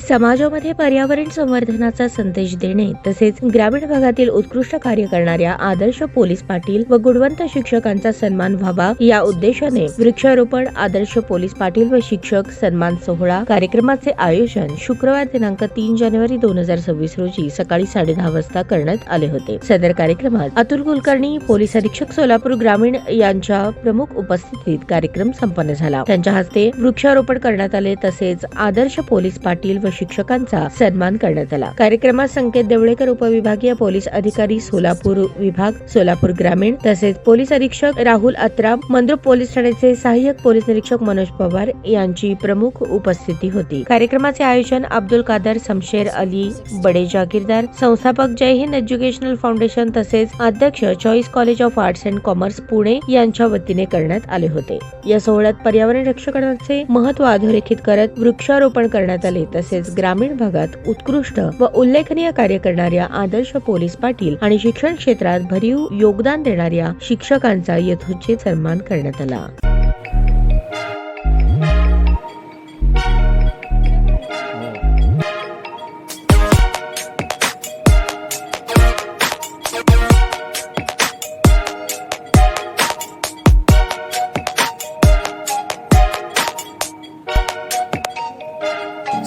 समाजामध्ये पर्यावरण संवर्धनाचा संदेश देणे तसेच ग्रामीण भागातील उत्कृष्ट कार्य करणाऱ्या आदर्श पोलीस पाटील व गुणवंत शिक्षकांचा सन्मान व्हावा या उद्देशाने वृक्षारोपण आदर्श पोलीस पाटील व शिक्षक सन्मान सोहळा कार्यक्रमाचे आयोजन शुक्रवार दिनांक 3 जानेवारी 2026 रोजी सकाळी 10:30 वाजता करण्यात आले होते। सदर कार्यक्रमात अतुल कुलकर्णी पोलीस अधीक्षक सोलापूर ग्रामीण यांच्या प्रमुख उपस्थितीत कार्यक्रम संपन्न झाला। त्यांच्या हस्ते वृक्षारोपण करण्यात आले तसेच आदर्श पोलीस पाटील व शिक्षकांचा सन्मान करण्यात आला। कार्यक्रमात संकेत देवळेकर उपविभागीय पोलीस अधिकारी सोलापूर विभाग सोलापूर ग्रामीण तसेच पोलीस अधीक्षक राहुल अत्राम मंद्रुप पोलीस ठाण्याचे सहाय्यक पोलीस निरीक्षक मनोज पवार यांची प्रमुख उपस्थिती होती। कार्यक्रमाचे आयोजन अब्दुल कादर शमशेर अली बडे जागीरदार संस्थापक जय हिंद एज्युकेशनल फाउंडेशन तसेच अध्यक्ष choice college of arts and commerce Pune यांच्या वतीने करण्यात आले होते। या सोहळ्यात पर्यावरण रक्षणाचे महत्त्व अधोरेखित करत वृक्षारोपण करण्यात आले तसेच ग्रामीण भागात उत्कृष्ट व उल्लेखनीय कार्य करणाऱ्या आदर्श पोलीस पाटील आणि शिक्षण क्षेत्रात भरीव योगदान देणाऱ्या शिक्षकांचा यथोचित सन्मान करण्यात आला।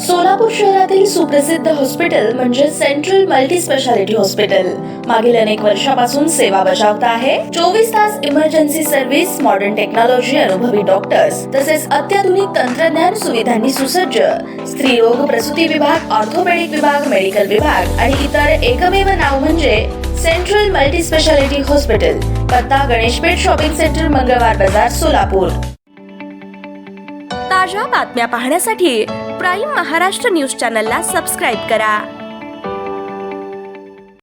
सोलापूर शहरातील सुप्रसिद्ध हॉस्पिटल म्हणजे सेंट्रल मल्टी स्पेशालिटी हॉस्पिटल मागील अनेक वर्षापासून सेवा बजावत आहे। 24 तास इमर्जन्सी सर्व्हिस, मॉडर्न टेक्नॉलॉजी, अनुभवी डॉक्टर्स तसेच अत्याधुनिक तंत्रज्ञान सुविधांनी सुसज्ज स्त्रीरोग प्रसूती विभाग, ऑर्थोपेडिक विभाग, मेडिकल विभाग आणि इतर एकमेव नाव म्हणजे सेंट्रल मल्टी स्पेशालिटी हॉस्पिटल। पत्ता गणेशपेठ शॉपिंग सेंटर, मंगळवार बाजार, सोलापूर। ताज्या बातम्या पाहण्यासाठी प्राईम महाराष्ट्र न्यूज चॅनलला सबस्क्राईब करा।